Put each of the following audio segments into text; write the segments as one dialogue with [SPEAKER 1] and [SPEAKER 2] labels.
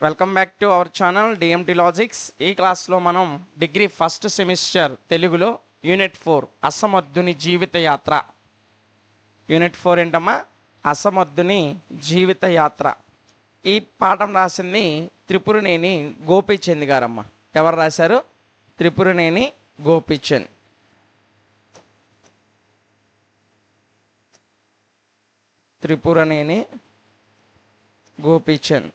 [SPEAKER 1] Welcome back to our channel DMT logics. ఈ క్లాస్లో మనం డిగ్రీ ఫస్ట్ సెమిస్టర్ తెలుగులో యూనిట్ 4 అసమర్థుని జీవిత యాత్ర. యూనిట్ 4 ఏంటమ్మా? అసమర్థుని జీవిత యాత్ర. ఈ పాఠం రాసింది త్రిపురనేని గోపీచంద్ గారమ్మ. ఎవరు రాశారు? త్రిపురనేని గోపీచంద్. త్రిపురనేని గోపీచంద్.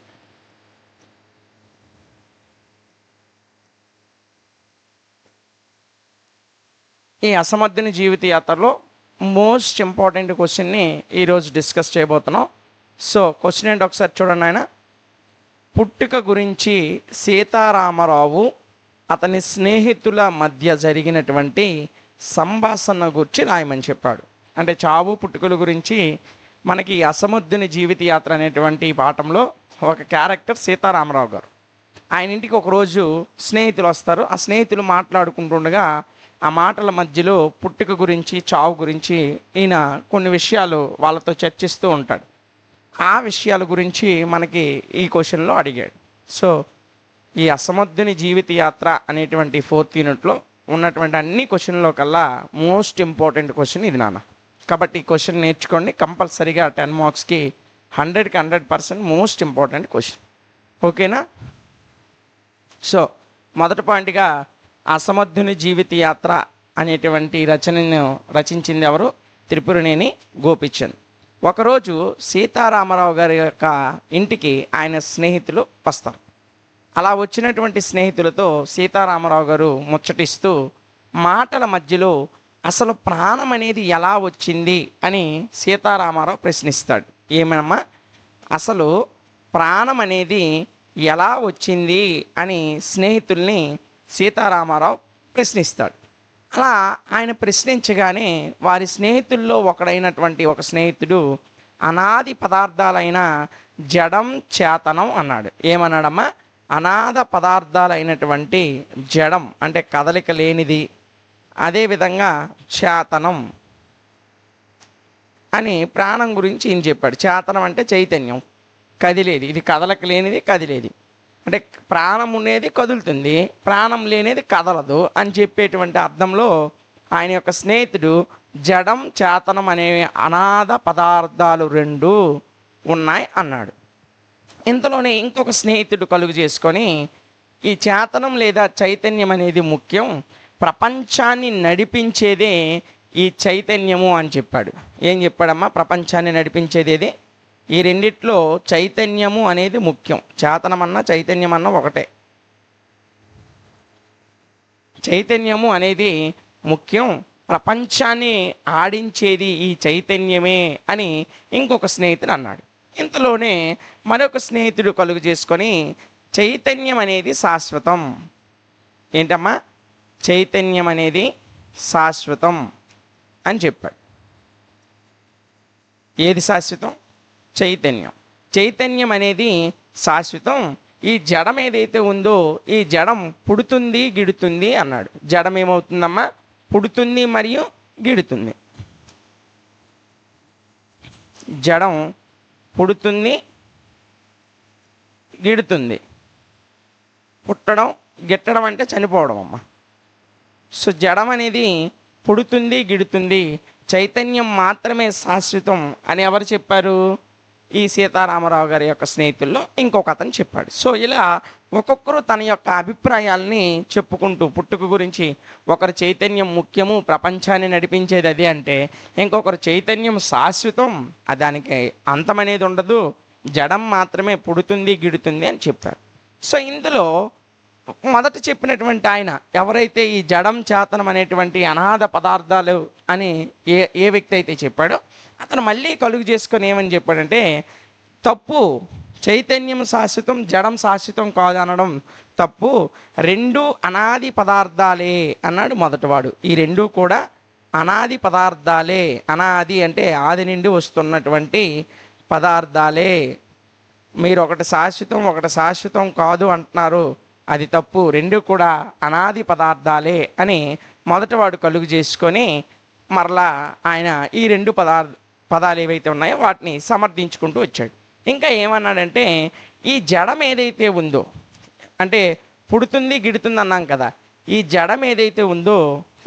[SPEAKER 1] ఈ అసమర్థుని జీవిత యాత్రలో మోస్ట్ ఇంపార్టెంట్ క్వశ్చన్ని ఈరోజు డిస్కస్ చేయబోతున్నాం. సో క్వశ్చన్ ఏంటి ఒకసారి చూడండి. ఆయన పుట్టుక గురించి సీతారామరావు అతని స్నేహితుల మధ్య జరిగినటువంటి సంభాషణ గురించి రాయమని చెప్పాడు. అంటే చావు పుట్టుకల గురించి మనకి అసమర్థుని జీవిత యాత్ర అనేటువంటి పాఠంలో ఒక క్యారెక్టర్ సీతారామరావు గారు. ఆయన ఇంటికి ఒకరోజు స్నేహితులు వస్తారు. ఆ స్నేహితులు మాట్లాడుకుంటుండగా ఆ మాటల మధ్యలో పుట్టుక గురించి చావు గురించి ఈయన కొన్ని విషయాలు వాళ్ళతో చర్చిస్తూ ఉంటాడు. ఆ విషయాల గురించి మనకి ఈ క్వశ్చన్లో అడిగాడు. సో ఈ అసమర్థుని జీవిత యాత్ర అనేటువంటి 4th యూనిట్లో ఉన్నటువంటి అన్ని క్వశ్చన్లో కల్లా మోస్ట్ ఇంపార్టెంట్ క్వశ్చన్ ఇది నాన్న. కాబట్టి ఈ క్వశ్చన్ నేర్చుకోండి. కంపల్సరీగా 10 మార్క్స్కి 100కి 100% మోస్ట్ ఇంపార్టెంట్ క్వశ్చన్. ఓకేనా? సో మొదటి పాయింట్గా అసమర్థుని జీవిత యాత్ర అనేటువంటి రచనను రచించింది ఎవరు? త్రిపురనేని గోపీచంద్. ఒకరోజు సీతారామరావు గారి యొక్క ఇంటికి ఆయన స్నేహితులు వస్తారు. అలా వచ్చినటువంటి స్నేహితులతో సీతారామరావు గారు ముచ్చటిస్తూ మాటల మధ్యలో అసలు ప్రాణం అనేది ఎలా వచ్చింది అని సీతారామరావు ప్రశ్నిస్తాడు. ఏమమ్మా, అసలు ప్రాణం అనేది ఎలా వచ్చింది అని స్నేహితుల్ని సీతారామరావు ప్రశ్నిస్తాడు. అలా ఆయన ప్రశ్నించగానే వారి స్నేహితుల్లో ఒకడైనటువంటి ఒక స్నేహితుడు అనాది పదార్థాలైన జడం చేతనం అన్నాడు. ఏమన్నాడమ్మా? అనాథ పదార్థాలైనటువంటి జడం అంటే కదలిక లేనిది, అదేవిధంగా చేతనం అని ప్రాణం గురించి ఈయన చెప్పాడు. చేతనం అంటే చైతన్యం, కదిలేది. ఇది కదలక లేనిది, కదిలేది. అంటే ప్రాణం ఉండేది కదులుతుంది, ప్రాణం లేనిది కదలదు అని చెప్పేటువంటి అర్థంలో ఆయన యొక్క స్నేహితుడు జడం చేతనం అనే అనాథ పదార్థాలు 2 ఉన్నాయి అన్నాడు. ఇంతలోనే ఇంకొక స్నేహితుడు కలుగు చేసుకొని ఈ చేతనం లేదా చైతన్యం అనేది ముఖ్యం, ప్రపంచాన్ని నడిపించేదే ఈ చైతన్యము అని చెప్పాడు. ఏం చెప్పాడమ్మా? ప్రపంచాన్ని నడిపించేది ఈ రెండిట్లో చైతన్యము అనేది ముఖ్యం. చేతనమన్నా చైతన్యమన్నా ఒకటే. చైతన్యము అనేది ముఖ్యం, ప్రపంచాన్ని ఆడించేది ఈ చైతన్యమే అని ఇంకొక స్నేహితుడు అన్నాడు. ఇంతలోనే మరొక స్నేహితుడు కలుగు చేసుకొని చైతన్యం అనేది శాశ్వతం. ఏంటమ్మా? చైతన్యం అనేది శాశ్వతం అని చెప్పాడు. ఏది శాశ్వతం? చైతన్యం. చైతన్యం అనేది శాశ్వతం. ఈ జడం ఏదైతే ఉందో ఈ జడం పుడుతుంది గిడుతుంది అన్నాడు. జడం ఏమవుతుందమ్మా? పుడుతుంది మరియు గిడుతుంది. జడం పుడుతుంది గిడుతుంది. పుట్టడం గిట్టడం అంటే చనిపోవడం అమ్మ. సో జడం అనేది పుడుతుంది గిడుతుంది, చైతన్యం మాత్రమే శాశ్వతం అని ఎవరు చెప్పారు? ఈ సీతారామరావు గారి యొక్క స్నేహితుల్లో ఇంకొక అతను చెప్పాడు. సో ఇలా ఒక్కొక్కరు తన యొక్క అభిప్రాయాల్ని చెప్పుకుంటూ పుట్టుక గురించి ఒకరు చైతన్యం ముఖ్యము, ప్రపంచాన్ని నడిపించేది అది అంటే, ఇంకొకరు చైతన్యం శాశ్వతం, దానికి అంతం అనేది ఉండదు, జడం మాత్రమే పుడుతుంది గిడుతుంది అని చెప్పారు. సో ఇందులో మొదట చెప్పినటువంటి ఆయన ఎవరైతే ఈ జడం చేతనం అనేటువంటి అనాథ పదార్థాలు అని ఏ వ్యక్తి అయితే చెప్పాడో అతను మళ్ళీ కలుగు చేసుకొని ఏమని చెప్పాడంటే, తప్పు, చైతన్యం శాశ్వతం జడం శాశ్వతం కాదు అనడం తప్పు, 2 అనాది పదార్థాలే అన్నాడు మొదటివాడు. ఈ 2 కూడా అనాది పదార్థాలే. అనాది అంటే ఆది నుండి వస్తున్నటువంటి పదార్థాలే. మీరు ఒకటి శాశ్వతం కాదు అంటున్నారు, అది తప్పు, 2 కూడా అనాది పదార్థాలే అని మొదటివాడు కలుగు చేసుకొని మరలా ఆయన ఈ 2 పదాలు ఏవైతే ఉన్నాయో వాటిని సమర్థించుకుంటూ వచ్చాడు. ఇంకా ఏమన్నాడంటే ఈ జడం ఏదైతే ఉందో, అంటే పుడుతుంది గిడుతుంది అన్నాం కదా, ఈ జడం ఏదైతే ఉందో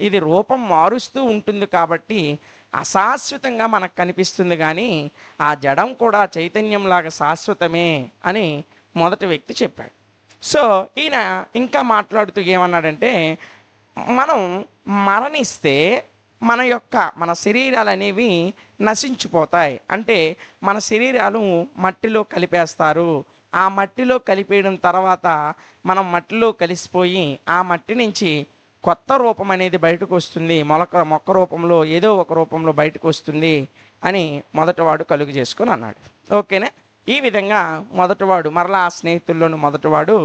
[SPEAKER 1] ఇది రూపం మారుస్తూ ఉంటుంది కాబట్టి అశాశ్వతంగా మనకు కనిపిస్తుంది, కానీ ఆ జడం కూడా చైతన్యంలాగా శాశ్వతమే అని మొదటి వ్యక్తి చెప్పాడు. సో ఈయన ఇంకా మాట్లాడుతూ ఏమన్నాడంటే మనం మరణిస్తే మన శరీరాలు అనేవి నశించిపోతాయి. అంటే మన శరీరాలు మట్టిలో కలిపేస్తారు. ఆ మట్టిలో కలిపేయడం తర్వాత మనం మట్టిలో కలిసిపోయి ఆ మట్టి నుంచి కొత్త రూపం అనేది బయటకు వస్తుంది, మొక్క రూపంలో ఏదో ఒక రూపంలో బయటకు వస్తుంది అని మొదటివాడు కలుగు చేసుకొని అన్నాడు. ఓకేనా? ఈ విధంగా మొదటివాడు మరలా ఆ స్నేహితుల్లోని మొదటివాడు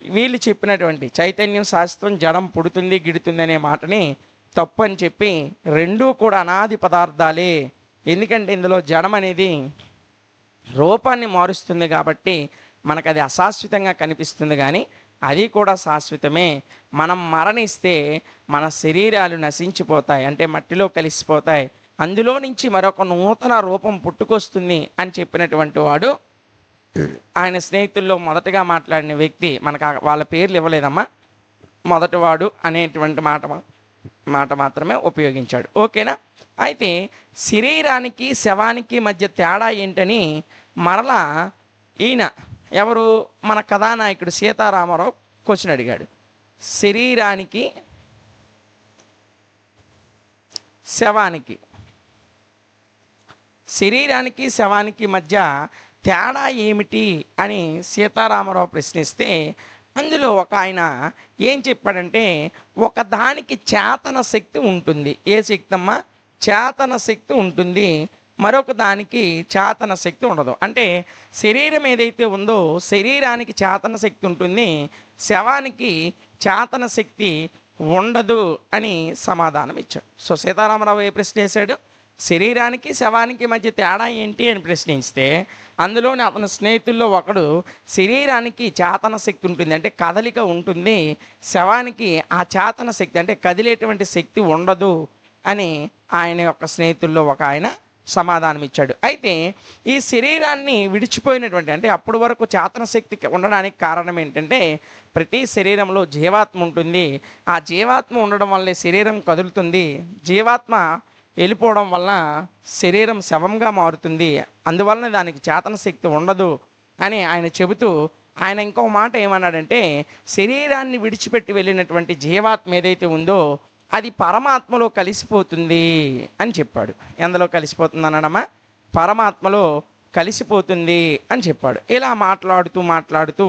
[SPEAKER 1] వీళ్ళు చెప్పినటువంటి చైతన్యం శాస్త్రం జడం పుడుతుంది గిడుతుంది అనే మాటని తప్పు అని చెప్పి రెండూ కూడా అనాది పదార్థాలే, ఎందుకంటే ఇందులో జడం అనేది రూపాన్ని మారుస్తుంది కాబట్టి మనకు అది అశాశ్వతంగా కనిపిస్తుంది, కానీ అది కూడా శాశ్వతమే. మనం మరణిస్తే మన శరీరాలు నశించిపోతాయి, అంటే మట్టిలో కలిసిపోతాయి, అందులో నుంచి మరొక నూతన రూపం పుట్టుకొస్తుంది అని చెప్పినటువంటి వాడు ఆయన స్నేహితుల్లో మొదటగా మాట్లాడిన వ్యక్తి. మనకు వాళ్ళ పేర్లు ఇవ్వలేదమ్మా, మొదటివాడు అనేటువంటి మాట మాత్రమే ఉపయోగించాడు. ఓకేనా? అయితే శరీరానికి శవానికి మధ్య తేడా ఏంటని మరలా ఈయన ఎవరు, మన కథానాయకుడు సీతారామరావు క్వశ్చన్ అడిగాడు. శరీరానికి శవానికి మధ్య తేడా ఏమిటి అని సీతారామరావు ప్రశ్నిస్తే అందులో ఒక ఆయన ఏం చెప్పాడంటే ఒక దానికి చేతన శక్తి ఉంటుంది. ఏ శక్తి అమ్మా? చేతన శక్తి ఉంటుంది, మరొక దానికి చేతన శక్తి ఉండదు. అంటే శరీరం ఏదైతే ఉందో శరీరానికి చేతన శక్తి ఉంటుంది, శవానికి చేతన శక్తి ఉండదు అని సమాధానం ఇచ్చాడు. సో సీతారామరావు ఏ ప్రశ్న వేశాడు? శరీరానికి శవానికి మధ్య తేడా ఏంటి అని ప్రశ్నిస్తే అందులోని అతని స్నేహితుల్లో ఒకడు శరీరానికి చేతన శక్తి ఉంటుంది, అంటే కదలిక ఉంటుంది, శవానికి ఆ చేతన శక్తి అంటే కదిలేటువంటి శక్తి ఉండదు అని ఆయన యొక్క స్నేహితుల్లో ఒక ఆయన సమాధానం ఇచ్చాడు. అయితే ఈ శరీరాన్ని విడిచిపోయినటువంటి, అంటే అప్పటి వరకు చేతన శక్తి ఉండడానికి కారణం ఏంటంటే ప్రతి శరీరంలో జీవాత్మ ఉంటుంది, ఆ జీవాత్మ ఉండడం వల్లే శరీరం కదులుతుంది, జీవాత్మ వెళ్ళిపోవడం వల్ల శరీరం శవంగా మారుతుంది, అందువలన దానికి చేతన శక్తి ఉండదు అని ఆయన చెబుతూ ఆయన ఇంకో మాట ఏమన్నాడంటే శరీరాన్ని విడిచిపెట్టి వెళ్ళినటువంటి జీవాత్మ ఏదైతే ఉందో అది పరమాత్మలో కలిసిపోతుంది అని చెప్పాడు. ఎందులో కలిసిపోతుంది అన్నాడమ్మా? పరమాత్మలో కలిసిపోతుంది అని చెప్పాడు. ఇలా మాట్లాడుతూ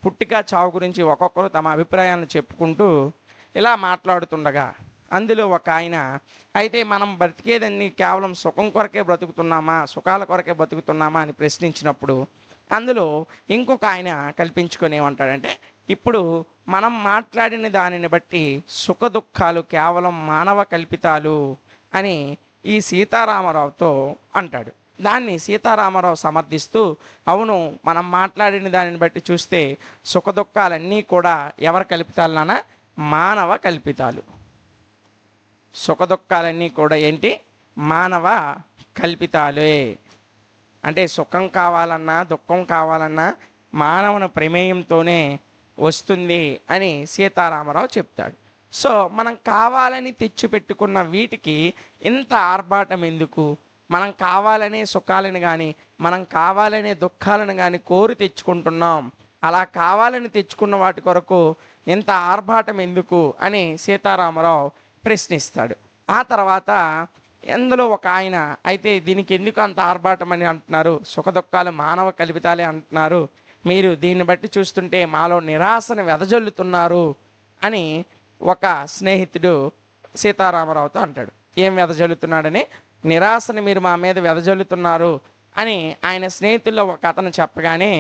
[SPEAKER 1] పుట్టిక చావు గురించి ఒక్కొక్కరు తమ అభిప్రాయాలను చెప్పుకుంటూ ఇలా మాట్లాడుతుండగా అందులో ఒక ఆయన అయితే మనం బ్రతికేదాన్ని కేవలం సుఖం కొరకే బ్రతుకుతున్నామా, సుఖాల కొరకే బ్రతుకుతున్నామా అని ప్రశ్నించినప్పుడు అందులో ఇంకొక ఆయన కల్పించుకొని ఏమంటాడంటే ఇప్పుడు మనం మాట్లాడిన దానిని బట్టి సుఖ దుఃఖాలు కేవలం మానవ కల్పితాలు అని ఈ సీతారామరావుతో అంటాడు. దాన్ని సీతారామరావు సమర్థిస్తూ అవును, మనం మాట్లాడిన దానిని బట్టి చూస్తే సుఖ దుఃఖాలన్నీ కూడా ఎవరి కల్పితాలనా? మానవ కల్పితాలు. సుఖ దుఃఖాలన్నీ కూడా ఏంటి? మానవ కల్పితాలే. అంటే సుఖం కావాలన్నా దుఃఖం కావాలన్నా మానవుని ప్రమేయంతోనే వస్తుంది అని సీతారామరావు చెప్తాడు. సో మనం కావాలని తెచ్చిపెట్టుకున్న వీటికి ఇంత ఆర్భాటం ఎందుకు? మనం కావాలనే సుఖాలను కానీ మనం కావాలనే దుఃఖాలను కానీ కోరి తెచ్చుకుంటున్నాం, అలా కావాలని తెచ్చుకున్న వాటి కొరకు ఇంత ఆర్భాటం ఎందుకు అని సీతారామరావు ప్రశ్నిస్తాడు. ఆ తర్వాత ఎందులో ఒక ఆయన అయితే దీనికి ఎందుకు అంత ఆర్భాటం అని అంటున్నారు, సుఖ దుఃఖాలు మానవ కల్పితాలే అంటున్నారు, మీరు దీన్ని బట్టి చూస్తుంటే మాలో నిరాశను వెదజల్లుతున్నారు అని ఒక స్నేహితుడు సీతారామరావుతో అంటాడు. ఏం వెదజల్లుతున్నాడని? నిరాశని మీరు మా మీద వెదజల్లుతున్నారు అని ఆయన స్నేహితుల్లో ఒక అతను చెప్పగానే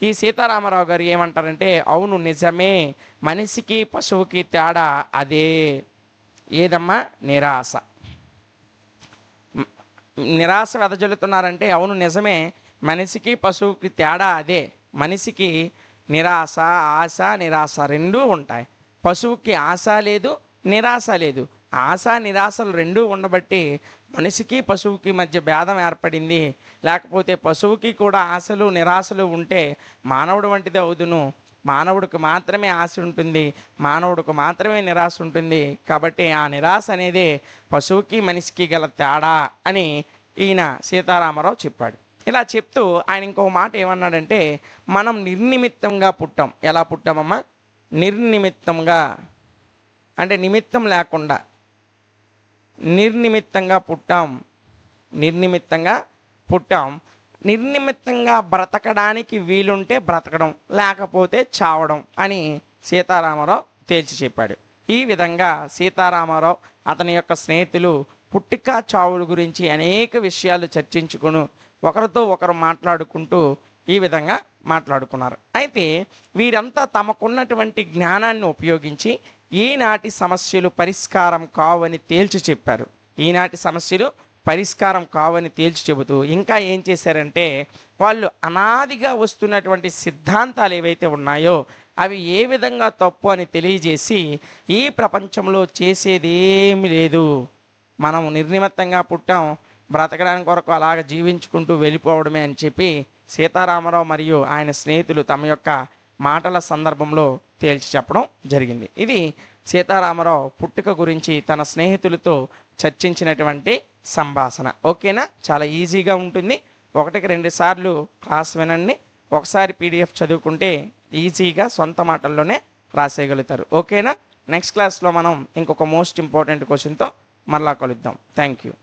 [SPEAKER 1] ఈ సీతారామరావు గారు ఏమంటారంటే అవును నిజమే, మనిషికి పశువుకి తేడా అదే. ఏదమ్మా? నిరాశ. నిరాశ వెదజల్లుతున్నారంటే అవును నిజమే, మనిషికి పశువుకి తేడా అదే. మనిషికి నిరాశ, ఆశ, నిరాశ రెండూ ఉంటాయి. పశువుకి ఆశ లేదు, నిరాశ లేదు. ఆశ నిరాశలు రెండూ ఉండబట్టి మనిషికి పశువుకి మధ్య భేదం ఏర్పడింది. లేకపోతే పశువుకి కూడా ఆశలు నిరాశలు ఉంటే మానవుడు వంటిది అవుదును. మానవుడికి మాత్రమే ఆశ ఉంటుంది, మానవుడికి మాత్రమే నిరాశ ఉంటుంది. కాబట్టి ఆ నిరాశ అనేది పశువుకి మనిషికి గల తేడా అని ఈయన సీతారామరావు చెప్పాడు. ఇలా చెప్తూ ఆయన ఇంకో మాట ఏమన్నాడంటే, మనం నిర్నిమిత్తంగా పుట్టాం. ఎలా పుట్టామమ్మా? నిర్నిమిత్తంగా అంటే నిమిత్తం లేకుండా, నిర్నిమిత్తంగా పుట్టాం. నిర్నిమిత్తంగా పుట్టాం. నిర్నిమిత్తంగా బ్రతకడానికి వీలుంటే బ్రతకడం, లేకపోతే చావడం అని సీతారామరావు తేల్చి చెప్పాడు. ఈ విధంగా సీతారామరావు అతని యొక్క స్నేహితులు పుట్టుక చావుల గురించి అనేక విషయాలు చర్చించుకుని ఒకరితో ఒకరు మాట్లాడుకుంటూ ఈ విధంగా మాట్లాడుకున్నారు. అయితే వీరంతా తమకున్నటువంటి జ్ఞానాన్ని ఉపయోగించి ఈనాటి సమస్యలు పరిష్కారం కావని తేల్చి చెప్పారు. ఈనాటి సమస్యలు పరిష్కారం కావని తేల్చి చెబుతూ ఇంకా ఏం చేశారంటే, వాళ్ళు అనాదిగా వస్తున్నటువంటి సిద్ధాంతాలు ఏవైతే ఉన్నాయో అవి ఏ విధంగా తప్పు అని తెలియజేసి, ఈ ప్రపంచంలో చేసేది ఏమీ లేదు, మనం నిర్నిమిత్తంగా పుట్టాం, బ్రతకడానికి కొరకు అలాగ జీవించుకుంటూ వెళ్ళిపోవడమే అని చెప్పి సీతారామరావు మరియు ఆయన స్నేహితులు తమ యొక్క మాటల సందర్భంలో తేల్చి చెప్పడం జరిగింది. ఇది సీతారామరావు పుట్టుక గురించి తన స్నేహితులతో చర్చించినటువంటి సంభాషణ. ఓకేనా? చాలా ఈజీగా ఉంటుంది. 1-2 సార్లు క్లాస్ వినండి, ఒకసారి PDF చదువుకుంటే ఈజీగా సొంత మాటల్లోనే రాసేయగలుగుతారు. ఓకేనా? నెక్స్ట్ క్లాస్లో మనం ఇంకొక మోస్ట్ ఇంపార్టెంట్ క్వశ్చన్తో మరలా కలుద్దాం. Thank you.